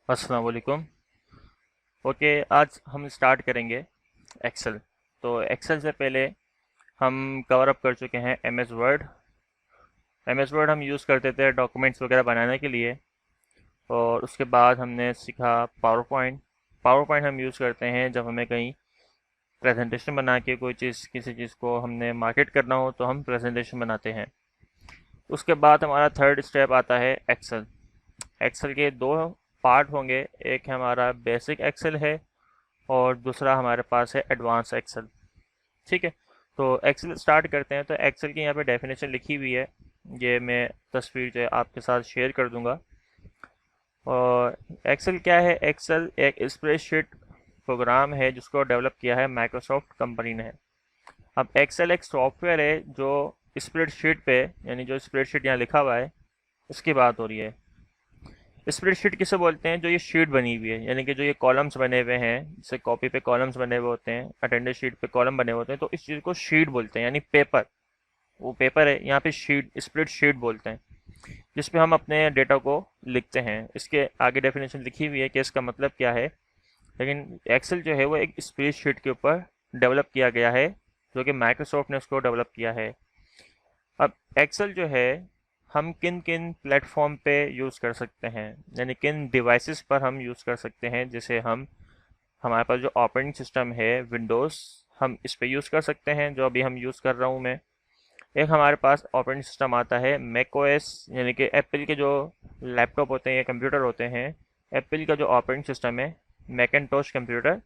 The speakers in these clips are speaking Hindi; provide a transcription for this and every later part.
अस्सलाम वालेकुम। ओके, आज हम स्टार्ट करेंगे एक्सेल। तो एक्सेल से पहले हम कवर अप कर चुके हैं M S word. M S word हम यूज़ करते थे डॉक्यूमेंट्स वगैरह बनाने के लिए। और उसके बाद हमने सीखा पावर पॉइंट। पावर पॉइंट हम यूज़ करते हैं जब हमें कहीं प्रेजेंटेशन बना के कोई चीज़, किसी चीज़ को हमने मार्केट करना हो तो हम प्रेजेंटेशन बनाते हैं। उसके बाद हमारा थर्ड स्टेप आता है एक्सेल। एक्सेल के दो पार्ट होंगे, एक हमारा बेसिक एक्सेल है और दूसरा हमारे पास है एडवांस एक्सेल। ठीक है, तो एक्सेल स्टार्ट करते हैं। तो एक्सेल की यहाँ पे डेफिनेशन लिखी हुई है, ये मैं तस्वीर जो है आपके साथ शेयर कर दूंगा। और एक्सेल क्या है? एक्सेल एक स्प्रेडशीट प्रोग्राम है जिसको डेवलप किया है माइक्रोसॉफ्ट कंपनी ने। अब एक्सेल एक सॉफ्टवेयर है जो स्प्रेडशीट पे, यानी जो स्प्रेडशीट यहाँ लिखा हुआ है इसकी बात हो रही है। स्प्रेडशीट किसे बोलते हैं? जो ये शीट बनी हुई है, यानी कि जो ये कॉलम्स बने हुए हैं, जैसे कॉपी पे कॉलम्स बने हुए होते हैं, अटेंडेंस शीट पे कॉलम बने हुए होते हैं, तो इस चीज़ को शीट बोलते हैं, यानी पेपर। वो पेपर है, यहाँ पे शीट, स्प्रेडशीट बोलते हैं, जिसपे हम अपने डेटा को लिखते हैं। इसके आगे डेफिनेशन लिखी हुई है कि इसका मतलब क्या है। लेकिन एक्सेल जो है वो एक स्प्रेडशीट के ऊपर डेवलप किया गया है, जो कि माइक्रोसॉफ्ट ने उसको डेवलप किया है। अब एक्सेल जो है हम किन किन प्लेटफॉर्म पे यूज़ कर सकते हैं, यानी किन डिवाइसेस पर हम यूज़ कर सकते हैं। जैसे हम, हमारे पास जो ऑपरेटिंग सिस्टम है विंडोज़, हम इस पे यूज़ कर सकते हैं, जो अभी हम यूज़ कर रहा हूँ मैं। एक हमारे पास ऑपरेटिंग सिस्टम आता है मैक ओएस, यानी कि एप्पल के जो लैपटॉप होते हैं या कंप्यूटर होते हैं, एप्पल का जो ऑपरेटिंग सिस्टम है मैकिन्टोश कंप्यूटर,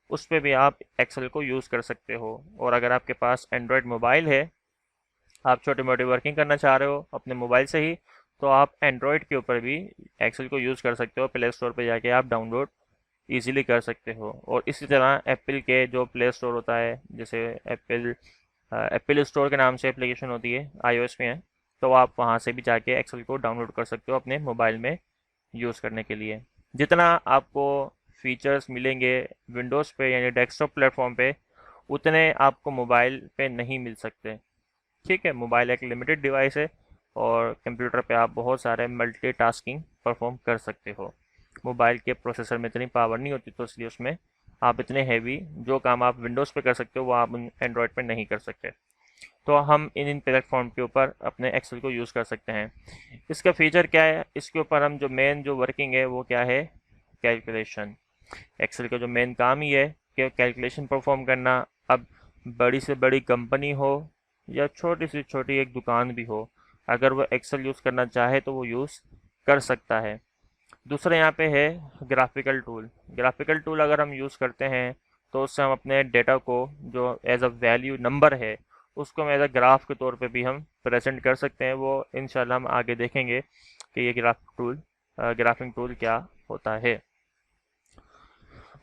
उस पर भी आप एक्सेल को यूज़ कर सकते हो। और अगर आपके पास एंड्रॉयड मोबाइल है, आप छोटी मोटी वर्किंग करना चाह रहे हो अपने मोबाइल से ही, तो आप एंड्रॉयड के ऊपर भी एक्सेल को यूज़ कर सकते हो। प्ले स्टोर पे जाके आप डाउनलोड इजीली कर सकते हो। और इसी तरह एप्पल के जो प्ले स्टोर होता है, जैसे एप्पल एप्पल स्टोर के नाम से एप्लीकेशन होती है, आईओएस में है, तो आप वहाँ से भी जाके एक्सेल को डाउनलोड कर सकते हो अपने मोबाइल में यूज़ करने के लिए। जितना आपको फीचर्स मिलेंगे विंडोज़ पे यानी डेस्कटॉप प्लेटफॉर्म पे, उतने आपको मोबाइल पे नहीं मिल सकते। ठीक है, मोबाइल एक लिमिटेड डिवाइस है और कंप्यूटर पे आप बहुत सारे मल्टीटास्किंग परफॉर्म कर सकते हो। मोबाइल के प्रोसेसर में इतनी पावर नहीं होती, तो इसलिए उसमें आप इतने हैवी जो काम आप विंडोज़ पे कर सकते हो वो आप एंड्रॉयड पे नहीं कर सकते। तो हम इन इन प्लेटफॉर्म के ऊपर अपने एक्सेल को यूज़ कर सकते हैं। इसका फीचर क्या है? इसके ऊपर हम जो मेन जो वर्किंग है वो क्या है? कैलकुलेशन। एक्सेल का जो मेन काम ही है कि कैलकुलेशन परफॉर्म करना। अब बड़ी से बड़ी कंपनी हो या छोटी से छोटी एक दुकान भी हो, अगर वो एक्सेल यूज़ करना चाहे तो वो यूज़ कर सकता है। दूसरा यहाँ पे है ग्राफिकल टूल। ग्राफिकल टूल अगर हम यूज़ करते हैं तो उससे हम अपने डेटा को, जो एज अ वैल्यू नंबर है, उसको हम एज अ ग्राफ के तौर पे भी हम प्रेजेंट कर सकते हैं। वो इंशाल्लाह हम आगे देखेंगे कि ये ग्राफिंग टूल क्या होता है।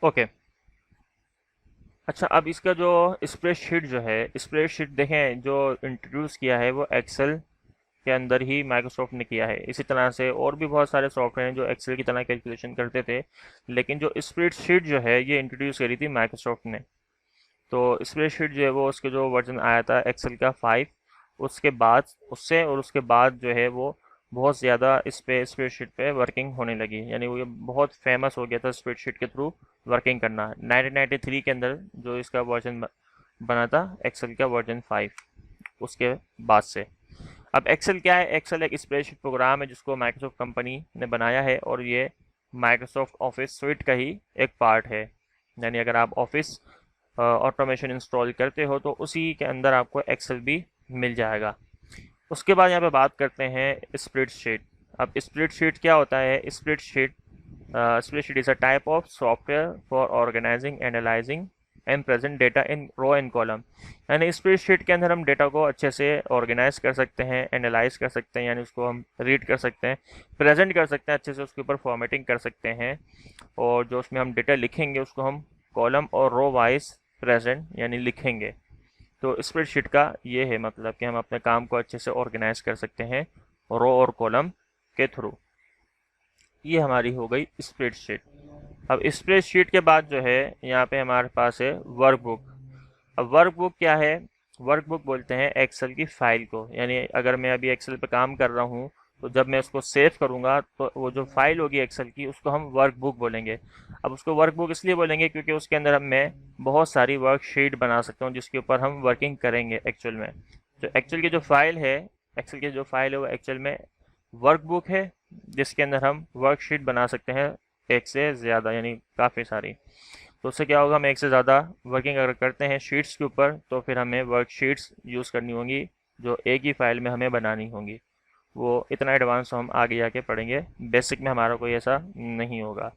ओके, अच्छा, अब इसका जो स्प्रेडशीट जो है, स्प्रेडशीट देखें जो इंट्रोड्यूस किया है वो एक्सेल के अंदर ही माइक्रोसॉफ्ट ने किया है। इसी तरह से और भी बहुत सारे सॉफ्टवेयर हैं जो एक्सेल की तरह कैलकुलेशन करते थे, लेकिन जो स्प्रेडशीट जो है ये इंट्रोड्यूस करी थी माइक्रोसॉफ्ट ने। तो स्प्रेडशीट जो है वो उसके जो वर्जन आया था एक्सेल का 5, उसके बाद, उससे और उसके बाद जो है वो बहुत ज़्यादा इस पे स्प्रेडशीट पे वर्किंग होने लगी, यानी वो ये बहुत फेमस हो गया था स्प्रेडशीट के थ्रू वर्किंग करना। 1993 के अंदर जो इसका वर्जन बना था एक्सेल का वर्जन 5, उसके बाद से। अब एक्सेल क्या है? एक्सेल एक स्प्रेडशीट प्रोग्राम है जिसको माइक्रोसॉफ्ट कंपनी ने बनाया है, और ये माइक्रोसॉफ्ट ऑफिस स्वीट का ही एक पार्ट है। यानी अगर आप ऑफिस ऑटोमेशन इंस्टॉल करते हो तो उसी के अंदर आपको एक्सेल भी मिल जाएगा। उसके बाद यहाँ पे बात करते हैं स्प्रेडशीट। अब स्प्रेडशीट क्या होता है? Spreadsheet is a type of software for organising, analysing and present data in row and column. यानी स्प्रेडशीट के अंदर हम डेटा को अच्छे से ऑर्गेनाइज कर सकते हैं, एनालाइज कर सकते हैं, यानी उसको हम रीड कर सकते हैं, प्रेजेंट कर सकते हैं अच्छे से, उसके ऊपर फॉर्मेटिंग कर सकते हैं। और जो उसमें हम डेटा लिखेंगे उसको हम कॉलम और रो वाइज प्रेजेंट यानी लिखेंगे। तो स्प्रेडशीट का ये है मतलब कि हम अपने काम को अच्छे से ऑर्गेनाइज कर सकते हैं रो और कॉलम के थ्रू। ये हमारी हो गई स्प्रेडशीट। अब स्प्रेडशीट के बाद जो है यहाँ पे हमारे पास है वर्कबुक। अब वर्कबुक क्या है? वर्कबुक बोलते हैं एक्सेल की फाइल को। यानी अगर मैं अभी एक्सेल पे काम कर रहा हूँ तो जब मैं उसको सेव करूँगा तो वो जो फाइल होगी एक्सेल की उसको हम वर्कबुक बोलेंगे। अब उसको वर्कबुक इसलिए बोलेंगे क्योंकि उसके अंदर हम मैं बहुत सारी वर्कशीट बना सकता हूँ जिसके ऊपर हम वर्किंग करेंगे एक्चुअल में। जो एक्चुअल की जो फाइल है, एक्सेल की जो फाइल है वो एक्चुअल में वर्कबुक है, जिसके अंदर हम वर्कशीट बना सकते हैं एक से ज़्यादा, यानी काफ़ी सारी। तो उससे क्या होगा, हम एक से ज़्यादा वर्किंग अगर करते हैं शीट्स के ऊपर तो फिर हमें वर्कशीट्स यूज़ करनी होंगी जो एक ही फाइल में हमें बनानी होंगी। वो इतना एडवांस हम आगे जाके पढ़ेंगे, बेसिक में हमारा कोई ऐसा नहीं होगा।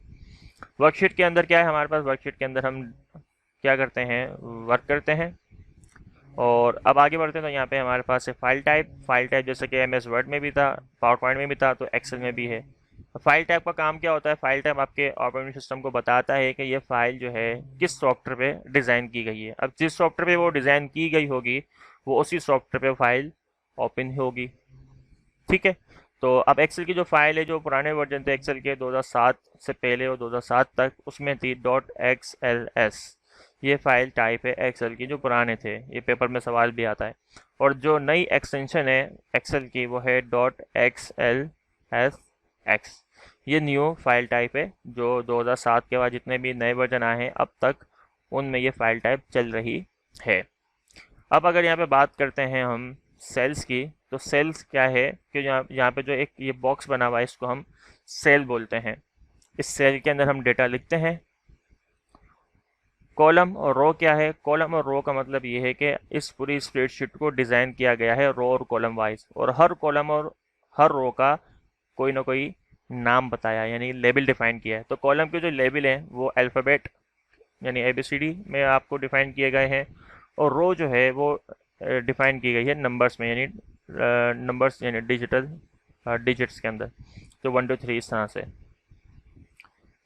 वर्कशीट के अंदर क्या है हमारे पास, वर्कशीट के अंदर हम क्या करते हैं, वर्क करते हैं। और अब आगे बढ़ते हैं तो यहाँ पे हमारे पास है फाइल टाइप। फाइल टाइप जैसे कि एमएस वर्ड में भी था, पावर पॉइंट में भी था, तो एक्सेल में भी है। फाइल टाइप का काम क्या होता है, फाइल टाइप आपके ऑपरेटिंग सिस्टम को बताता है कि ये फाइल जो है किस सॉफ्टवेयर पे डिज़ाइन की गई है। अब जिस सॉफ्टवेयर पे वो डिज़ाइन की गई होगी वो उसी सॉफ्टवेयर पे फाइल ओपन होगी। ठीक है। तो अब एक्सेल की जो फाइल है, जो पुराने वर्जन थे एक्सेल के 2007 से पहले और 2007 तक, उसमें थी डॉट एक्स एल एस। ये फाइल टाइप है एक्सेल की, जो पुराने थे, ये पेपर में सवाल भी आता है। और जो नई एक्सटेंशन है एक्सेल की वो है dot x L S x. ये न्यू फाइल टाइप है जो 2007 के बाद जितने भी नए वर्जन आए हैं अब तक, उनमें ये फाइल टाइप चल रही है। अब अगर यहाँ पे बात करते हैं हम सेल्स की, तो सेल्स क्या है कि यहाँ यहाँ पे जो एक ये बॉक्स बना हुआ है इसको हम सेल बोलते हैं। इस सेल के अंदर हम डेटा लिखते हैं। कॉलम और रो क्या है, कॉलम और रो का मतलब ये है कि इस पूरी स्प्रेडशीट को डिज़ाइन किया गया है रो और कॉलम वाइज, और हर कॉलम और हर रो का कोई ना कोई नाम बताया, यानी लेबल डिफाइन किया है। तो कॉलम के जो लेबल हैं वो अल्फ़ाबेट यानी एबीसीडी में आपको डिफाइन किए गए हैं, और रो जो है वो डिफाइन की गई है नंबर्स में, यानी नंबर्स यानी डिजिट्स के अंदर, तो 1 2 3 इस तरह से,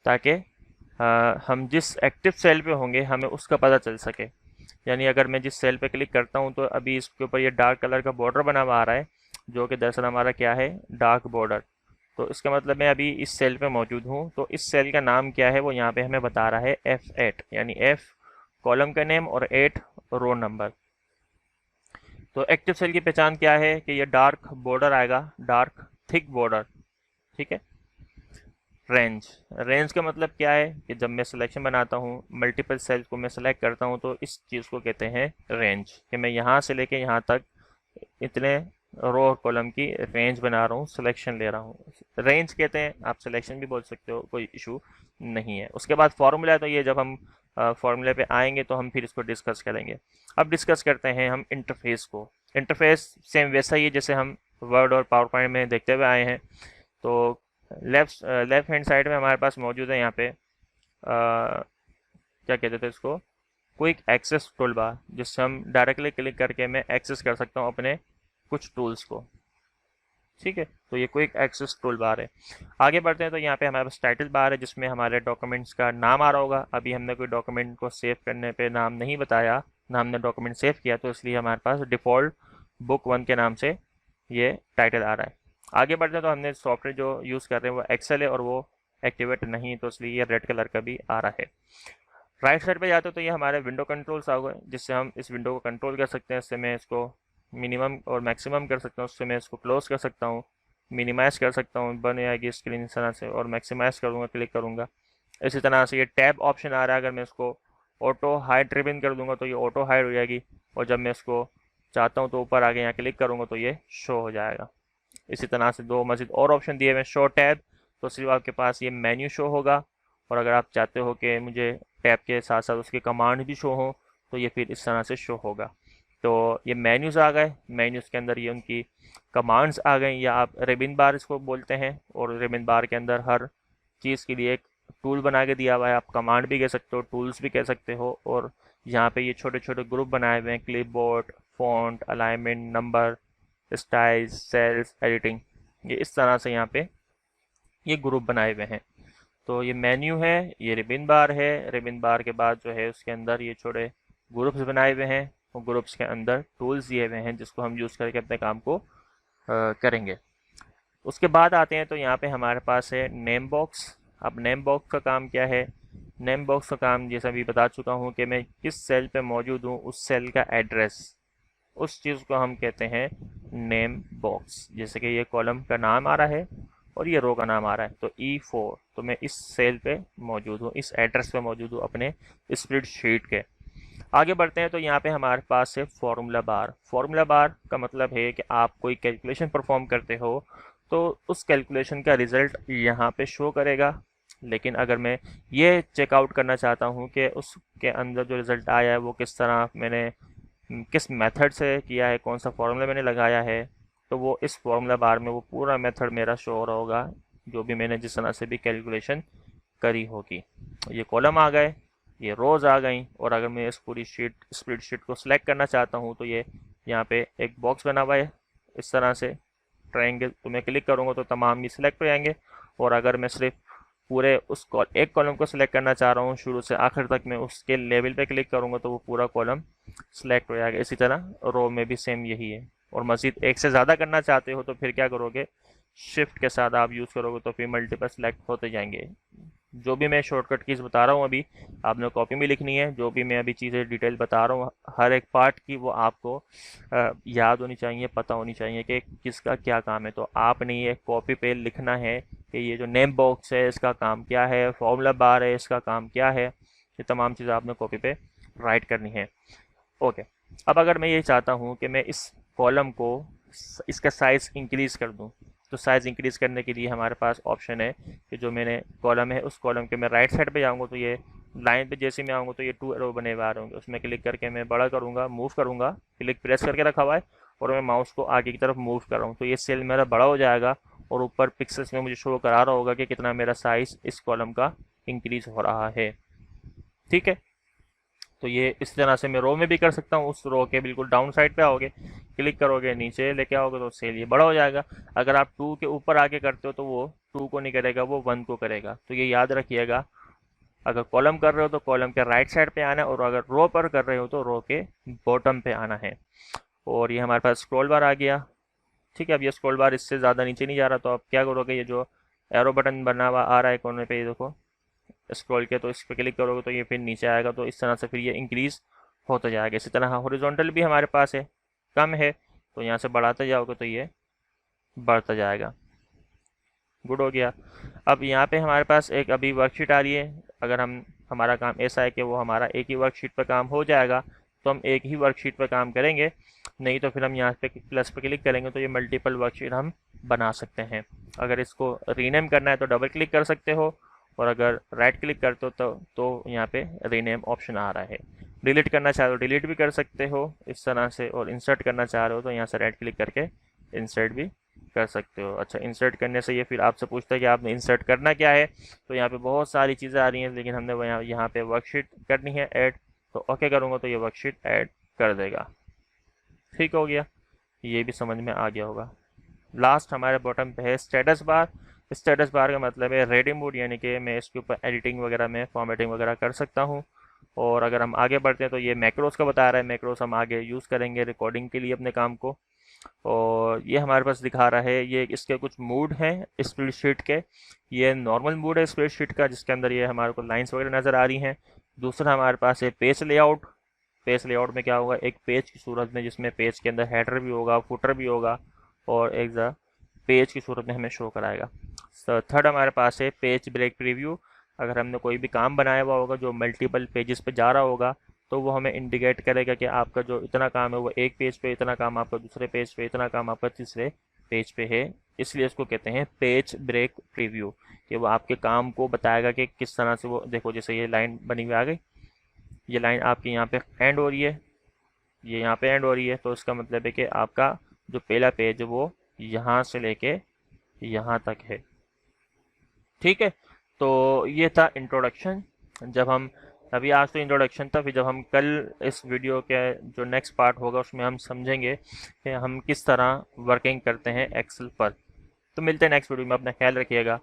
ताकि हम जिस एक्टिव सेल पे होंगे हमें उसका पता चल सके। यानी अगर मैं जिस सेल पे क्लिक करता हूँ तो अभी इसके ऊपर ये डार्क कलर का बॉर्डर बना हुआ आ रहा है, जो कि दरअसल हमारा क्या है, डार्क बॉर्डर। तो इसका मतलब मैं अभी इस सेल पे मौजूद हूँ, तो इस सेल का नाम क्या है वो यहाँ पे हमें बता रहा है F8, यानी F कॉलम का नेम और 8 रो नंबर। तो एक्टिव सेल की पहचान क्या है कि ये डार्क बॉर्डर आएगा, डार्क थिक बॉर्डर। ठीक है। रेंज, रेंज का मतलब क्या है कि जब मैं सिलेक्शन बनाता हूँ, मल्टीपल सेल्स को मैं सेलेक्ट करता हूँ, तो इस चीज़ को कहते हैं रेंज, कि मैं यहाँ से लेके यहाँ तक इतने रो और कॉलम की रेंज बना रहा हूँ, सिलेक्शन ले रहा हूँ, रेंज कहते हैं। आप सिलेक्शन भी बोल सकते हो, कोई इशू नहीं है। उसके बाद फार्मूला है, तो ये जब हम फार्मूले पे आएंगे तो हम फिर इसको डिस्कस करेंगे। अब डिस्कस करते हैं हम इंटरफेस को। इंटरफेस सेम वैसा ही है जैसे हम वर्ड और पावर पॉइंट में देखते हुए आए हैं। तो लेफ्ट हैंड साइड में हमारे पास मौजूद है यहाँ पे क्या कहते थे इसको, क्विक एक्सेस टूल बार, जिससे हम डायरेक्टली क्लिक करके मैं एक्सेस कर सकता हूँ अपने कुछ टूल्स को। ठीक है। तो ये क्विक एक्सेस टूल बार है। आगे बढ़ते हैं तो यहाँ पे हमारे पास टाइटल बार है जिसमें हमारे डॉक्यूमेंट्स का नाम आ रहा होगा। अभी हमने कोई डॉक्यूमेंट को सेव करने पे नाम नहीं बताया, ना हमने डॉक्यूमेंट सेव किया, तो इसलिए हमारे पास डिफ़ॉल्ट बुक 1 के नाम से ये टाइटल आ रहा है। आगे बढ़ते हैं तो हमने सॉफ्टवेयर जो यूज़ कर रहे हैं वो एक्सेल है और वो एक्टिवेट नहीं, तो इसलिए ये रेड कलर का भी आ रहा है। राइट साइड पे जाते हो तो ये हमारे विंडो कंट्रोल्स आ गए, जिससे हम इस विंडो को कंट्रोल कर सकते हैं। इससे मैं इसको मिनिमम और मैक्सिमम कर सकता हूँ, उससे मैं इसको क्लोज कर सकता हूँ, मिनिमाइज़ कर सकता हूँ, बन आएगी स्क्रीन इस तरह से, और मैक्सिमाइज़ करूँगा, क्लिक करूँगा। इसी तरह से ये टैब ऑप्शन आ रहा है, अगर मैं इसको ऑटो हाइड रिबन कर दूंगा तो ये ऑटो हाइड हो जाएगी, और जब मैं इसको चाहता हूँ तो ऊपर आगे यहाँ क्लिक करूँगा तो ये शो हो जाएगा। इसी तरह से दो मज़ीद और ऑप्शन दिए हुए हैं, शो टैब, तो सिर्फ आपके पास ये मेन्यू शो होगा, और अगर आप चाहते हो कि मुझे टैब के साथ साथ उसके कमांड भी शो हो तो ये फिर इस तरह से शो होगा। तो ये मेन्यूज़ आ गए, मेन्यूज़ के अंदर ये उनकी कमांड्स आ गई, या आप रिबन बार इसको बोलते हैं, और रिबन बार के अंदर हर चीज़ के लिए एक टूल बना के दिया हुआ है। आप कमांड भी कह सकते हो, टूल्स भी कह सकते हो, और यहाँ पे ये छोटे छोटे ग्रुप बनाए हुए हैं, clipboard, font, alignment, number, styles, cells, editing, ये इस तरह से यहाँ पे ये ग्रुप बनाए हुए हैं। तो ये मेन्यू है, ये रिबन बार है, रिबन बार के बाद जो है उसके अंदर ये छोटे ग्रुप्स बनाए हुए हैं, और ग्रुप्स के अंदर टूल्स दिए हुए हैं जिसको हम यूज़ करके अपने काम को करेंगे। उसके बाद आते हैं तो यहाँ पे हमारे पास है नेम बॉक्स। अब नेम बॉक्स का काम क्या है, नेम बॉक्स का काम जैसा भी बता चुका हूँ कि मैं किस सेल पे मौजूद हूँ उस सेल का एड्रेस, उस चीज़ को हम कहते हैं नेम बॉक्स। जैसे कि ये कॉलम का नाम आ रहा है और ये रो का नाम आ रहा है, तो E4, तो मैं इस सेल पे मौजूद हूँ, इस एड्रेस पे मौजूद हूँ अपने स्प्रेडशीट के। आगे बढ़ते हैं तो यहाँ पे हमारे पास है फॉर्मूला बार। फॉर्मूला बार का मतलब है कि आप कोई कैलकुलेशन परफॉर्म करते हो तो उस कैलकुलेशन का रिजल्ट यहाँ पे शो करेगा। लेकिन अगर मैं ये चेकआउट करना चाहता हूँ कि उसके अंदर जो रिज़ल्ट आया है वो किस तरह मैंने किस मेथड से किया है, कौन सा फॉर्मूला मैंने लगाया है, तो वो इस फॉर्मूला बार में वो पूरा मेथड मेरा शो हो रहा होगा, जो भी मैंने जिस तरह से भी कैलकुलेशन करी होगी। ये कॉलम आ गए, ये रोज़ आ गई, और अगर मैं इस पूरी स्प्रेडशीट को सिलेक्ट करना चाहता हूँ तो ये यहाँ पे एक बॉक्स बना हुआ है इस तरह से ट्रायंगल, तो मैं क्लिक करूँगा तो तमाम ये सिलेक्ट हो जाएंगे। और अगर मैं सिर्फ पूरे एक कॉलम को सिलेक्ट करना चाह रहा हूँ शुरू से आखिर तक, मैं उसके लेवल पे क्लिक करूँगा तो वो पूरा कॉलम सिलेक्ट हो जाएगा। इसी तरह रो में भी सेम यही है। और मज़ीद एक से ज़्यादा करना चाहते हो तो फिर क्या करोगे, शिफ्ट के साथ आप यूज़ करोगे तो फिर मल्टीपल सेलेक्ट होते जाएंगे। जो भी मैं शॉर्टकट कीज़ बता रहा हूँ अभी, आपने कॉपी में लिखनी है। जो भी मैं अभी चीज़ें डिटेल बता रहा हूँ हर एक पार्ट की, वो आपको याद होनी चाहिए, पता होनी चाहिए कि किसका क्या काम है। तो आपने ये कॉपी पे लिखना है कि ये जो नेम बॉक्स है इसका काम क्या है, फॉर्मूला बार है इसका काम क्या है, ये तमाम चीज़ें आपने कॉपी पे राइट करनी है। ओके, अब अगर मैं ये चाहता हूँ कि मैं इस कॉलम को इसका साइज़ इंक्रीज़ कर दूँ, तो साइज़ इंक्रीज़ करने के लिए हमारे पास ऑप्शन है कि जो मैंने कॉलम है उस कॉलम के मैं राइट साइड पे जाऊँगा तो ये लाइन पे जैसे मैं आऊँगा तो ये 2 एरो बने हुए आ रहे होंगे, उसमें क्लिक करके मैं बड़ा करूँगा, मूव करूँगा, क्लिक प्रेस करके रखा हुआ है और मैं माउस को आगे की तरफ मूव कर रहा हूँ तो ये सेल मेरा बड़ा हो जाएगा और ऊपर पिक्सल्स में मुझे शो करा रहा होगा कि कितना मेरा साइज़ इस कॉलम का इंक्रीज़ हो रहा है। ठीक है, तो ये इस तरह से मैं रो में भी कर सकता हूँ। उस रो के बिल्कुल डाउन साइड पे आओगे, क्लिक करोगे, नीचे लेके आओगे तो सेल ये बड़ा हो जाएगा। अगर आप 2 के ऊपर आके करते हो तो वो 2 को नहीं करेगा, वो 1 को करेगा। तो ये याद रखिएगा, अगर कॉलम कर रहे हो तो कॉलम के राइट साइड पे आना है और अगर रो पर कर रहे हो तो रो के बॉटम पे आना है। और ये हमारे पास स्क्रॉल बार आ गया। ठीक है, अब ये स्क्रॉल बार इससे ज़्यादा नीचे नहीं जा रहा, तो आप क्या करोगे, ये जो एरो बटन बना हुआ आ रहा है कोने पे, ये देखो स्क्रॉल किया तो इस पर क्लिक करोगे तो ये फिर नीचे आएगा। तो इस तरह से फिर ये इंक्रीज़ होता जाएगा। इसी तरह हॉरिजॉन्टल भी हमारे पास है, कम है तो यहाँ से बढ़ाते जाओगे तो ये बढ़ता जाएगा। गुड हो गया। अब यहाँ पे हमारे पास एक अभी वर्कशीट आ रही है। अगर हमारा काम ऐसा है कि वो हमारा एक ही वर्कशीट पर काम हो जाएगा तो हम एक ही वर्कशीट पर काम करेंगे, नहीं तो फिर हम यहाँ पे प्लस पर क्लिक करेंगे तो ये मल्टीपल वर्कशीट हम बना सकते हैं। अगर इसको रीनेम करना है तो डबल क्लिक कर सकते हो और अगर राइट क्लिक करते हो तो यहाँ पे रीनेम ऑप्शन आ रहा है। डिलीट करना चाह रहे हो डिलीट भी कर सकते हो इस तरह से, और इंसर्ट करना चाह रहे हो तो यहाँ से राइट क्लिक करके इंसर्ट भी कर सकते हो। अच्छा, इंसर्ट करने से ये फिर आपसे पूछता है कि आपने इंसर्ट करना क्या है, तो यहाँ पे बहुत सारी चीज़ें आ रही हैं, लेकिन हमने यहाँ पे वर्कशीट करनी है ऐड, तो ओके करूँगा तो ये वर्कशीट ऐड कर देगा। ठीक हो गया, ये भी समझ में आ गया होगा। लास्ट हमारे बॉटम पे है स्टेटस बार। स्टेटस बार का मतलब है रेडी मोड, यानी कि मैं इसके ऊपर एडिटिंग वगैरह में फॉर्मेटिंग वगैरह कर सकता हूँ। और अगर हम आगे बढ़ते हैं तो ये मैक्रोस का बता रहा है, मैक्रोस हम आगे यूज़ करेंगे रिकॉर्डिंग के लिए अपने काम को। और ये हमारे पास दिखा रहा है, ये इसके कुछ मूड हैं स्प्रेडशीट के। ये नॉर्मल मूड है स्प्रेडशीट का जिसके अंदर ये हमारे को लाइंस वगैरह नज़र आ रही हैं। दूसरा हमारे पास है पेज लेआउट। पेज लेआउट में क्या होगा, एक पेज की सूरत में जिसमें पेज के अंदर हेडर भी होगा, फुटर भी होगा और एक पेज की सूरत में हमें शो कराएगा। थर्ड हमारे पास है पेज ब्रेक प्रीव्यू। अगर हमने कोई भी काम बनाया हुआ होगा जो मल्टीपल पेजेस पे जा रहा होगा तो वो हमें इंडिकेट करेगा कि आपका जो इतना काम है वो एक पेज पे, इतना काम आपका दूसरे पेज पे, इतना काम आपका तीसरे पेज पे है। इसलिए इसको कहते हैं पेज ब्रेक प्रीव्यू, कि वो आपके काम को बताएगा कि किस तरह से वो, देखो जैसे ये लाइन बनी हुई आ गई, ये लाइन आपकी यहाँ पे एंड हो रही है, ये यहाँ पे एंड हो रही है, तो इसका मतलब है कि आपका जो पहला पेज है वो यहाँ से लेके यहाँ तक है। ठीक है, तो ये था इंट्रोडक्शन। जब हम अभी आज तो इंट्रोडक्शन था, फिर जब हम कल इस वीडियो के जो नेक्स्ट पार्ट होगा उसमें हम समझेंगे कि हम किस तरह वर्किंग करते हैं एक्सेल पर। तो मिलते हैं नेक्स्ट वीडियो में, अपना ख्याल रखिएगा।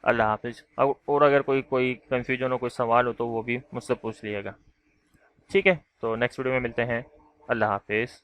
अल्लाह हाफिज़। और अगर कोई कन्फ्यूजन हो, कोई सवाल हो तो वो भी मुझसे पूछ लीजिएगा। ठीक है, तो नेक्स्ट वीडियो में मिलते हैं। अल्लाह हाफिज़।